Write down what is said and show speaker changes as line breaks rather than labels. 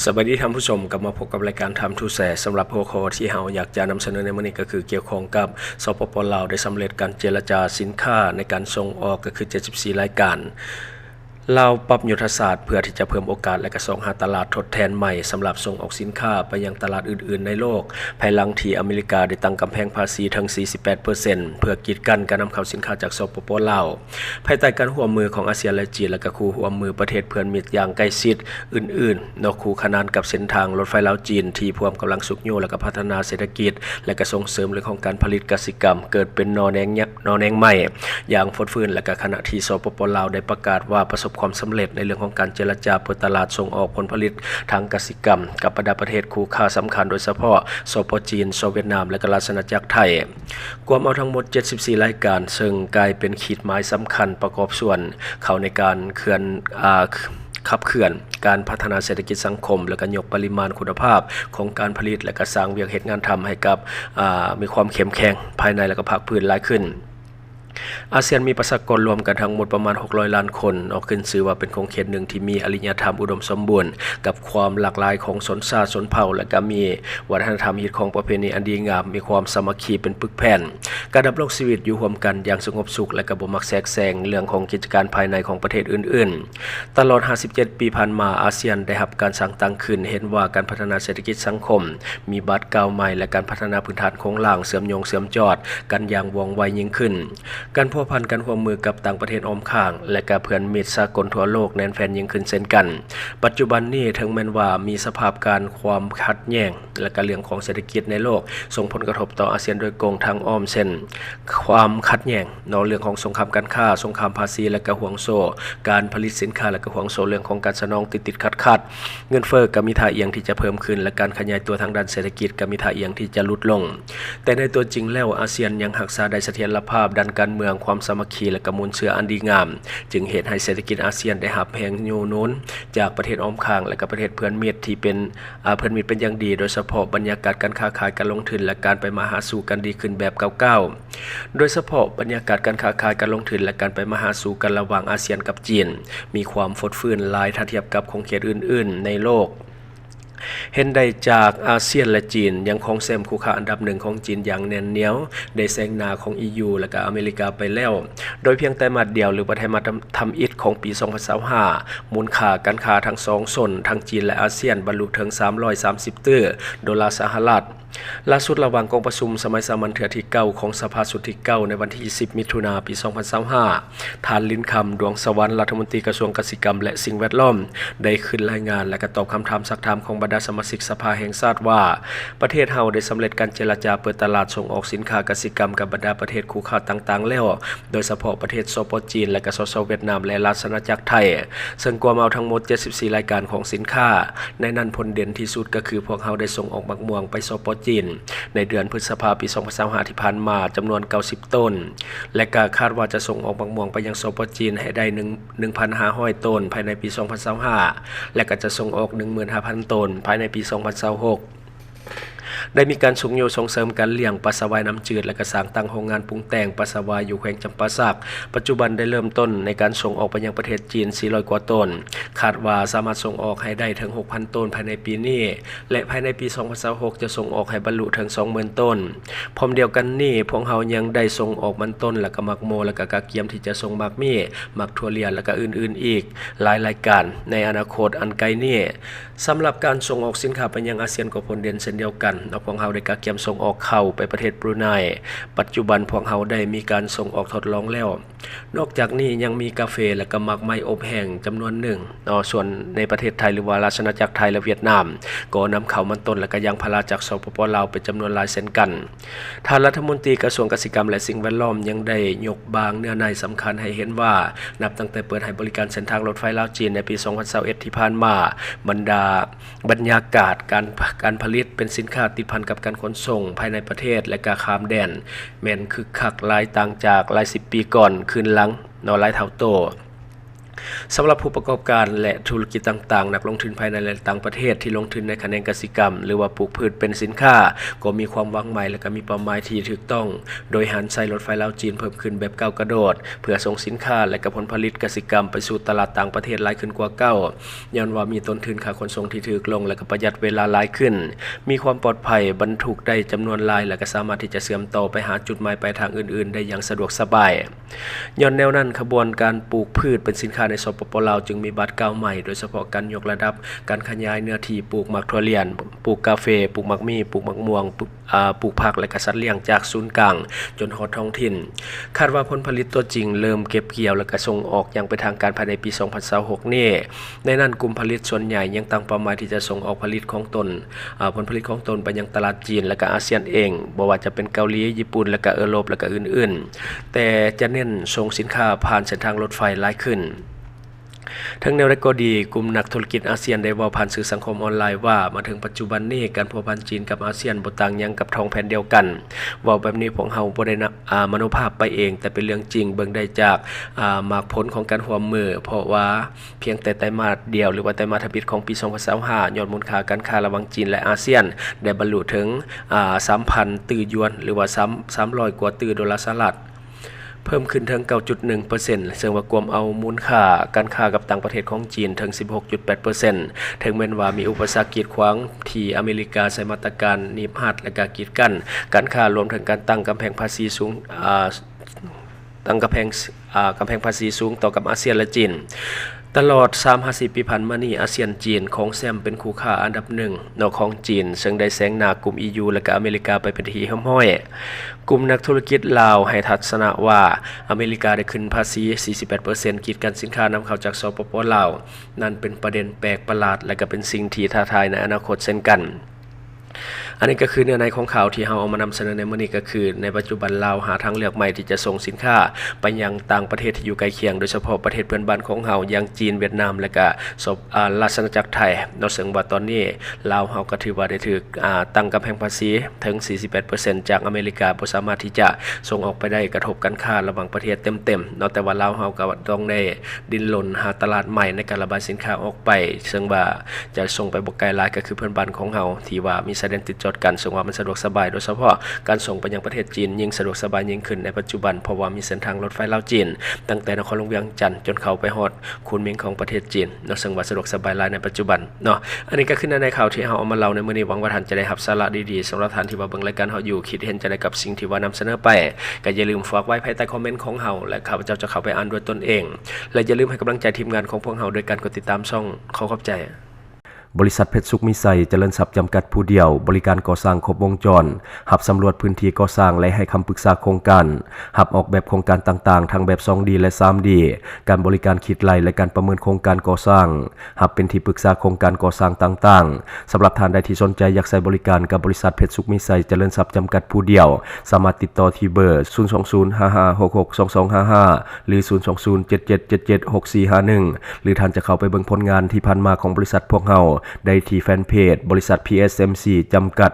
สวัสดีท่านผู้ชมกลับมาพบกับรายการทำทูแสสำหรับหัวข้อที่เราอยากจะนำเสนอในวันนี้ก็คือเกี่ยวข้องกับสปป.ลาวได้สำเร็จการเจรจาสินค้าในการส่งออกก็คือ74รายการลาวปรับยุทธศาสตร์เพื่อที่จะเพิ่มโอกาสและก็ส่องหาตลาดทดแทนใหม่สำหรับส่งออกสินค้าไปยังตลาดอื่นๆในโลกภายหลังที่อเมริกาได้ตั้งกำแพงภาษีถึง 48% เพื่อกีดกันการนำเข้าสินค้าจากสปป.ลาวภายใต้การร่วมมือของอาเซียนและจีนและก็คู่ร่วมมือประเทศเพื่อนมิตรอย่างใกล้ชิดอื่นๆนอกคู่ขนานกับเส้นทางรถไฟลาวจีนที่พร้อมกำลังสุขอยู่และก็พัฒนาเศรษฐกิจและก็ส่งเสริมเรื่องของการผลิตกสิกรรมเกิดเป็นนอแนงใหม่อย่างฟดฟื้นและก็ขณะที่สปป.ลาวได้ประกาศว่าประสบความสำเร็จในเรื่องของการเจรจาเปิดตลาดส่งออกผลผลิตทางกสิกรรมกับบรรดาประเทศคู่ค้าสำคัญโดยเฉพาะสปป.จีนสปป.เวียดนามและก็ราชอาณาจักรไทยรวมเอาทั้งหมด74รายการซึ่งกลายเป็นขีดหมายสำคัญประกอบส่วนเข้าในการขับเคลื่อนการพัฒนาเศรษฐกิจสังคมและก็ยกปริมาณคุณภาพของการผลิตและก็สร้างเวียกเหตุงานทำให้กับมีความเข้มแข็งภายในและก็ภาคพื้นหลายขึ้นอาเซียนมีประชากรรวมกันทั้งหมดประมาณ600ล้านคนออกขึ้นชื่อว่าเป็นของเขตหนึ่งที่มีอารยธรรมอุดมสมบูรณ์กับความหลากหลายของชนชาติชนเผ่าและก็มีวัฒนธรรมฮิตของประเพณีอันดีงามมีความสามัคคีเป็นปึกแผ่นการดำรงชีวิตอยู่ร่วมกันอย่างสงบสุขและก็บ่มักแทรกแซงเรื่องของกิจการภายในของประเทศอื่นๆตลอด57ปีผ่านมาอาเซียนได้รับการสร้างตั้งขึ้นเห็นว่าการพัฒนาเศรษฐกิจสังคมมีบัตรก้าวใหม่และการพัฒนาพื้นฐานโครงสร้างเสริมโยงเสริมจอดกันอย่างว่องไวยิ่งขึ้นการพัวพันกันร่วมมือกับต่างประเทศอ้อมข้างและกับเพื่อนมิตรสากลทั่วโลกแน่นแฟนยิ่งขึ้นเช่นกันปัจจุบันนี้ถึงแม้ว่ามีสภาพการความขัดแย้งและก็เรื่องของเศรษฐกิจในโลกส่งผลกระทบต่ออาเซียนโดยตรงทางอ้อมเช่นความขัดแย้งในเรื่องของสงครามการค้าสงครามภาษีและก็ห่วงโซ่การผลิตสินค้าและก็ห่วงโซ่เรื่องของการสนองติดขัดเงินเฟ้อก็มีท่าเอียงที่จะเพิ่มขึ้นและการขยายตัวทางด้านเศรษฐกิจก็มีท่าเอียงที่จะลดลงแต่ในตัวจริงแล้วอาเซียนยังรักษาได้เสถียรภาพด้านการเมืองความสามัคคีและก็มูลเชื้ออันดีงามจึงเหตุให้เศรษฐกิจอาเซียนได้รับแรงโยโน้นจากประเทศอ้อมข้างและก็ประเทศเพื่อนมิตรที่เป็นเพื่อนมิตรเป็นอย่างดีโดยเฉพาะบรรยากาศการค้าขายการลงทุนและการไปมาหาสู่กันดีขึ้นแบบเก่าๆโดยเฉพาะบรรยากาศการค้าขายการลงทุนและการไปมาหาสู่กันระหว่างอาเซียนกับจีนมีความฟดฟื้นหลายถ้าเทียบกับของเขตอื่นๆในโลกเห็นได้จากอาเซียนและจีนยังคงแซมคู่ค้าอันดับหนึ่งของจีนอย่างแน่นเหนียวได้แซงหน้าของ EU และก็อเมริกาไปแล้วโดยเพียงแต่มาเดียวหรือไตรมาสทำอิฐของปี 2025มูลค่าการค้าทั้งสองส่วนทั้งจีนและอาเซียนบรรลุถึง$330 ดอลลาร์สหรัฐล่าสุดระหว่างกองประชุมสมัยสามัญเทื่อที่9ของสภาสุดที่9ในวันที่10มิถุนายนปี 2025ท่านลิ้นคำดวงสวรรค์รัฐมนตรีกระทรวงเกษตรกรรมและสิ่งแวดล้อมได้ขึ้นรายงานและก็ตอบคำถามซักถามของบรรดาสมาชิกสภาแห่งชาติว่าประเทศเฮาได้สำเร็จการเจรจาเปิดตลาดส่งออกสินค้าเกษตรกรรมกับบรรดาประเทศคู่ค้าต่างๆแล้วโดยเฉพาะประเทศสปป.จีนและก็สปป.เวียดนามและราชอาณาจักรไทยซึ่งรวมเอาทั้งหมด74รายการของสินค้าในนั้นผลเด่นที่สุดก็คือพวกเฮาได้ส่งออกมักม่วงไปสปป.จีนในเดือนพฤษภาคมปี 2025 ที่ผ่านมาจำนวน90ต้นและก็คาดว่าจะส่งออกมักม่วงไปยังสปป.จีนให้ได้ 1,500 ต้นภายในปี 2025และก็จะส่งออก 15,000 ต้นภายในปี 2026ได้มีการส่งเสริมการเลี้ยงปลาสวายน้ำจืดและก็สร้างตั้งโรงงานปรุงแต่งปลาสวายอยู่แขวงจำปาสักปัจจุบันได้เริ่มต้นในการส่งออกไปยังประเทศจีน400กว่าต้นคาดว่าสามารถส่งออกให้ได้ถึง 6,000 ต้นภายในปีนี้และภายในปี 2026จะส่งออกให้บรรลุถึง 20,000 ต้นพร้อมเดียวกันนี้พวกเฮายังได้ส่งออกมันต้นและก็มักโมและก็กระเกียมที่จะส่งมักมี่มักถั่วเหลืองและก็อื่นๆอีกหลายรายการในอนาคตอันไกลนี้สำหรับการส่งออกสินค้าไปยังอาเซียนก็ผลเด่นเช่นเดียวกันพวกเฮาได้กระเกียมส่งออกเข้าไปประเทศบรูไนปัจจุบันพวกเฮาได้มีการส่งออกทดลองแล้วนอกจากนี้ยังมีกาแฟและก็หมากไม้อบแห้งจำนวนหนึ่งส่วนในประเทศไทยหรือว่าราชอาณาจักรไทยและเวียดนามก็นำเข้ามันต้นและก็ยางพาราจากสปป.ลาวเป็นจำนวนหลายเช่นกันท่านรัฐมนตรีกระทรวงเกษตรกรรมและสิ่งแวดล้อมยังได้ยกบางเนื้อในสำคัญให้เห็นว่านับตั้งแต่เปิดให้บริการเส้นทางรถไฟลาวจีนในปี 2021 ที่ผ่านมาบรรยากาศการผลิตเป็นสินค้าติดพันกับการขนส่งภายในประเทศและการข้ามแดนแม่นคึกคักหลายต่างจากหลาย10ปีก่อนคืนหลังหลายเท่าโต สำหรับผู้ประกอบการและธุรกิจต่างๆนักลงทุนภายในและต่างประเทศที่ลงทุนในแขนงกสิกรรมหรือว่าปลูกพืชเป็นสินค้าก็มีความหวังใหม่และก็มีเป้าหมายที่ถูกต้องโดยหันใช้รถไฟลาวจีนเพิ่มขึ้นแบบก้าวกระโดดเพื่อส่งสินค้าและก็ผลผลิตกสิกรรมไปสู่ตลาดต่างประเทศหลายขึ้นกว่าเก่าย้อนว่ามีต้นทุนค่าขนส่งที่ถูกลงและก็ประหยัดเวลาหลายขึ้นมีความปลอดภัยบรรทุกได้จำนวนหลายและก็สามารถที่จะเชื่อมต่อไปหาจุดหมายปลายทางอื่นๆได้อย่างสะดวกสบายย้อนแนวนั้นขบวนการปลูกพืชเป็นสินค้าในสปป.ลาวจึงมีบัตรก้าวใหม่โดยเฉพาะการยกระดับการขยายเนื้อที่ปลูกหมากถั่วเลียนปลูกกาแฟปลูกหมากมีปลูกหมากม่วงปลูกผักและก็สัตว์เลี้ยงจากศูนย์กลางจนฮอดท้องถิ่นคาดว่าผลผลิตตัวจริงเริ่มเก็บเกี่ยวและก็ส่งออกอย่างเป็นทางการภายในปี 2026 นี้ในนั้นกลุ่มผลิตส่วนใหญ่ยังตั้งเป้าหมายที่จะส่งออกผลิตของตนผลผลิตของตนไปยังตลาดจีนและก็อาเซียนเองบ่ว่าจะเป็นเกาหลีญี่ปุ่นและก็ยุโรปและก็อื่นๆแต่จะเน้นส่งสินค้าผ่านเส้นทางรถไฟหลายขึ้นทั้งแนวและก็ดีกลุ่มนักธุรกิจอาเซียนได้เว้าผ่านสื่อสังคมออนไลน์ว่ามาถึงปัจจุบันนี้การพัวพันจีนกับอาเซียนบ่ต่างหยังกับท้องแผ่นเดียวกันเว้าแบบนี้พวกเฮาบ่ได้มโนภาพไปเองแต่เป็นเรื่องจริงเบิ่งได้จากมากผลของการร่วมมือเพราะว่าเพียงแต่ไตรมาสเดียวหรือว่าไตรมาสทบิดของปี 2025ยอดมูลค่าการค้าระหว่างจีนและอาเซียนได้บรรลุถึง3,000 ตื้อหยวนหรือว่า300กว่าตื้อดอลลาร์สหรัฐเพิ่มขึ้นถึง 9.1% ซึ่งว่ากวมเอามูลค่าการค้ากับต่างประเทศของจีนถึง 16.8% ถึงแม้ว่ามีอุปสรรคกีดขวางที่อเมริกาใช้มาตรการหนีบหัดและการกีดกั้นการค้ารวมถึงการตั้งกำแพงภาษีสูงตั้งกำแพงภาษีสูงต่อกับอาเซียนและจีนตลอด 3-50 ปีผ่านมานี้อาเซียนจีนของแซมเป็นคู่ค้าอันดับหนึ่งนอกของจีนซึ่งได้แซงหน้ากลุ่ม EU และก็อเมริกาไปเป็นที่ห้อยกลุ่มนักธุรกิจลาวให้ทัศนะว่าอเมริกาได้ขึ้นภาษี 48% กีดกันสินค้านำเข้าจากสปป.ลาวนั่นเป็นประเด็นแปลกประหลาดและก็เป็นสิ่งที่ท้าทายในอนาคตเช่นกันอันนี้ก็คือเนื้อในของข่าวที่เราเอามานำเสนอในมื้อนี้ก็คือในปัจจุบันลาวหาทางเลือกใหม่ที่จะส่งสินค้าไปยังต่างประเทศที่อยู่ใกล้เคียงโดยเฉพาะประเทศเพื่อนบ้านของเราอย่างจีนเวียดนามและก็ราชอาณาจักรไทยนอกจากว่าตอนนี้ลาวเฮาก็ถือว่าได้ถูกตั้งกำแพงภาษีถึง 48% จากอเมริกาบ่สามารถที่จะส่งออกไปได้กระทบการค้าระหว่างประเทศเต็มๆนอกแต่ว่าลาวเฮาก็ต้องได้ดิ้นรนหาตลาดใหม่ในการระบายสินค้าออกไปซึ่งว่าจะส่งไปบ่ไกลหลายก็คือเพื่อนบ้านของเราที่ว่ามีชายแดนติดจอดกันซึ่งว่ามันสะดวกสบายโดยเฉพาะการส่งไปยังประเทศจีนยิ่งสะดวกสบายยิ่งขึ้นในปัจจุบันเพราะว่ามีเส้นทางรถไฟลาวจีนตั้งแต่นครหลวงเวียงจันทน์จนเข้าไปฮอดคูนเมียงของประเทศจีนเนาะซึ่งว่าสะดวกสบายหลายในปัจจุบันเนาะอันนี้ก็คือในข่าวที่เฮาเอามาเล่าในมื้อนี้หวังว่าท่านจะได้รับสาระดีๆสำหรับท่านที่ว่าเบิ่งรายการเฮาอยู่คิดเห็นจะได้กับสิ่งที่ว่านำเสนอไปก็อย่าลืมฝากไว้ภายใต้คอมเมนต์ของเฮาและข้าพเจ้าจะเข้าไปอ่านด้วยตนเองและอย่าลืมให้กำลังใจทีมงานของพวกเฮาโดยการกดติดตามช่องขอขอบใจบริษัทเพชรสุขมิไซเจริญทรัพย์จำกัดผู้เดียวบริการก่อสร้างครบวงจรหับสำรวจพื้นที่ก่อสร้างและให้คำปรึกษาโครงการหับออกแบบโครงการต่างๆทั้งแบบ 2D และ 3D การบริการคิดไล่และการประเมินโครงการก่อสร้างหับเป็นที่ปรึกษาโครงการก่อสร้างต่างๆสำหรับท่านใดที่สนใจอยากใช้บริการกับบริษัทเพชรสุขมิไซเจริญทรัพย์จำกัดผู้เดียวสามารถติดต่อที่เบอร์ 02055662255 หรือ 02077776451 หรือท่านจะเข้าไปเบิ่งผลงานที่ผ่านมาของบริษัทพวกเฮาได้ที่แฟนเพจบริษัท PSMC จำกัด